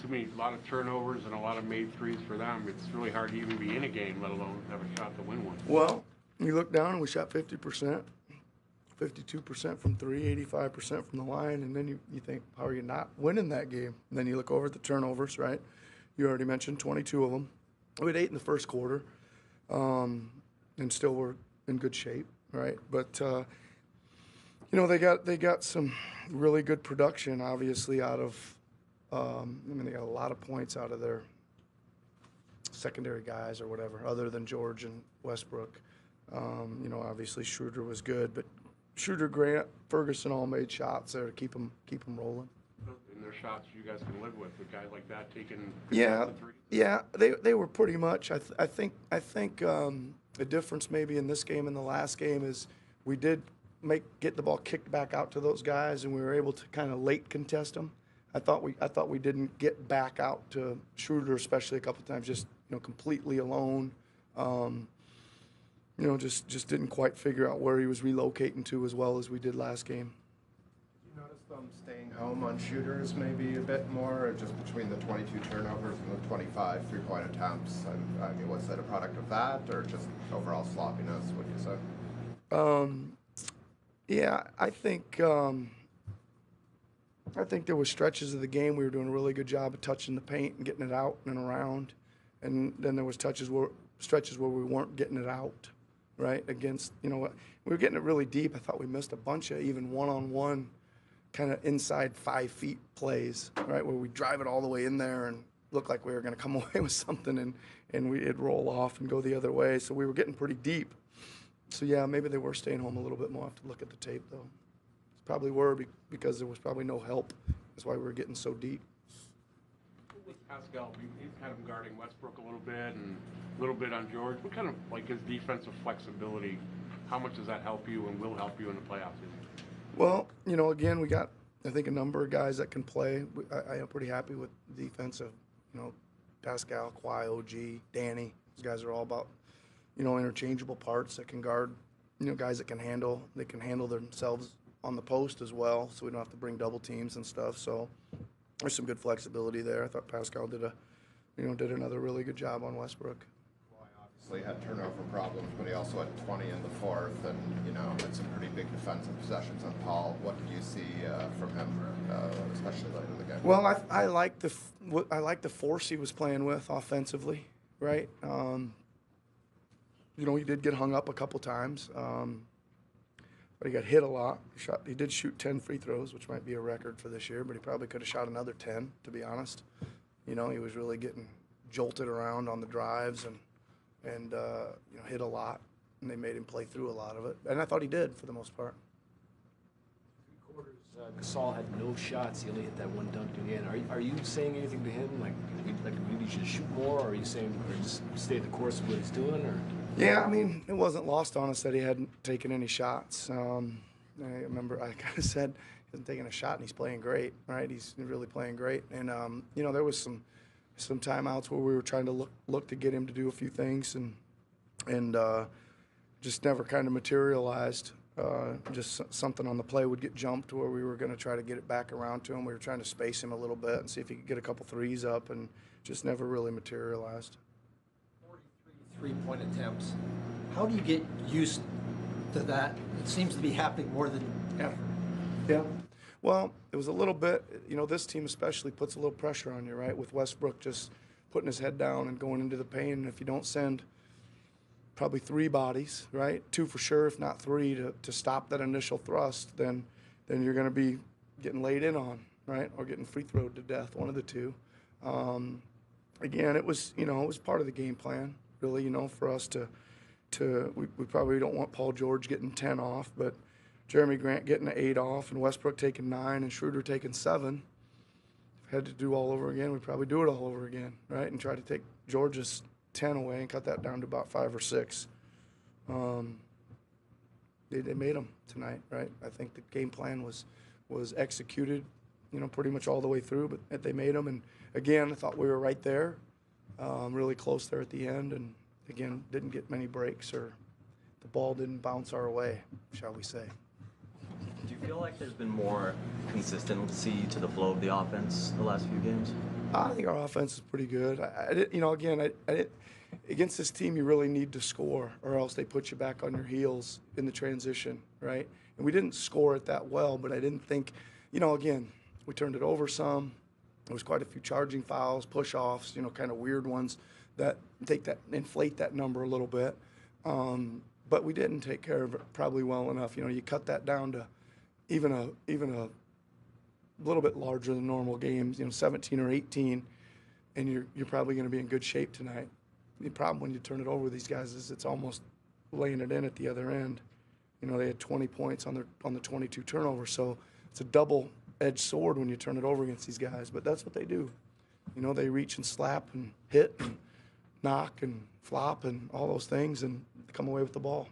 assuming a lot of turnovers and a lot of made threes for them. It's really hard to even be in a game, let alone have a shot to win one. Well, you look down and we shot 50%, 52% from three, 85% from the line, and then you think, how are you not winning that game? And then you look over at the turnovers, right? You already mentioned 22 of them. We had 8 in the first quarter, and still were in good shape, right? But they got some really good production, obviously, out of. They got a lot of points out of their secondary guys or whatever, other than George and Westbrook. Obviously Schroeder was good, but Schroeder, Grant, Ferguson all made shots there to keep them rolling. And their shots you guys can live with a guy like that taking. Yeah, they were pretty much. I think the difference maybe in this game and the last game is we did get the ball kicked back out to those guys, and we were able to kind of late contest them. I thought we didn't get back out to Schroeder, especially a couple of times, just completely alone. Just didn't quite figure out where he was relocating to as well as we did last game. Did you notice them staying home on shooters maybe a bit more, or just between the 22 turnovers and the 25 three-point attempts? I mean, was that a product of that, or just overall sloppiness, would you say? Yeah, I think there were stretches of the game we were doing a really good job of touching the paint and getting it out and around, and then there was stretches where we weren't getting it out, right? Against we were getting it really deep. I thought we missed a bunch of even one-on-one kind of inside 5 feet plays, right, where we drive it all the way in there and look like we were going to come away with something, and it'd roll off and go the other way. So we were getting pretty deep. So yeah, maybe they were staying home a little bit more. I have to look at the tape though. Probably were because there was probably no help. That's why we were getting so deep. With Pascal, he's kind of guarding Westbrook a little bit and a little bit on George. What kind of, like, his defensive flexibility, how much does that help you and will help you in the playoffs? Well, again, we got, I think, a number of guys that can play. I am pretty happy with the defense of, Pascal, Kawhi, OG, Danny. Those guys are all about, interchangeable parts that can guard, guys that can handle themselves on the post as well, so we don't have to bring double teams and stuff. So there's some good flexibility there. I thought Pascal did another really good job on Westbrook. Well, he obviously had turnover problems, but he also had 20 in the fourth, and had some pretty big defensive possessions on Paul. What did you see from him, especially later in the game? Well, I like the force he was playing with offensively, right? He did get hung up a couple times. But he got hit a lot. He did shoot 10 free throws, which might be a record for this year, but he probably could have shot another 10, to be honest. He was really getting jolted around on the drives and hit a lot, and they made him play through a lot of it. And I thought he did for the most part. 3 quarters, Gasol had no shots. He only hit that one dunk at the end. Are you saying anything to him, like maybe he should shoot more, or are you saying just stay the course of what he's doing, or? Yeah, it wasn't lost on us that he hadn't taken any shots. I remember I kind of said he hasn't taken a shot and he's playing great, right? He's really playing great. And, there was some timeouts where we were trying to look to get him to do a few things and just never kind of materialized. Just something on the play would get jumped where we were going to try to get it back around to him. We were trying to space him a little bit and see if he could get a couple threes up, and just never really materialized. 3-point attempts. How do you get used to that? It seems to be happening more than ever. Yeah. Well, it was a little bit, this team especially puts a little pressure on you, right? With Westbrook just putting his head down and going into the paint. And if you don't send probably 3 bodies, right? 2 for sure, if not 3, to stop that initial thrust, then you're going to be getting laid in on, right? Or getting free throwed to death, one of the two. Again, it was part of the game plan. Really, for us we probably don't want Paul George getting 10 off, but Jeremy Grant getting 8 off and Westbrook taking 9 and Schroeder taking 7. If we had to do all over again, we'd probably do it all over again, right? And try to take George's 10 away and cut that down to about 5 or 6. They made them tonight, right? I think the game plan was executed, pretty much all the way through, but they made them. And again, I thought we were right there. Really close there at the end, and again, didn't get many breaks, or the ball didn't bounce our way, shall we say. Do you feel like there's been more consistency to the flow of the offense the last few games? I think our offense is pretty good. Against this team, you really need to score, or else they put you back on your heels in the transition, right? And we didn't score it that well, but I didn't think, again, we turned it over some. There was quite a few charging fouls, push-offs, kind of weird ones that inflate that number a little bit. But we didn't take care of it probably well enough. You cut that down to even a little bit larger than normal games, 17 or 18, and you're probably going to be in good shape tonight. The problem when you turn it over with these guys is it's almost laying it in at the other end. They had 20 points on the 22 turnovers, so it's a double-edged sword when you turn it over against these guys. But that's what they do. They reach and slap and hit and knock and flop and all those things and come away with the ball.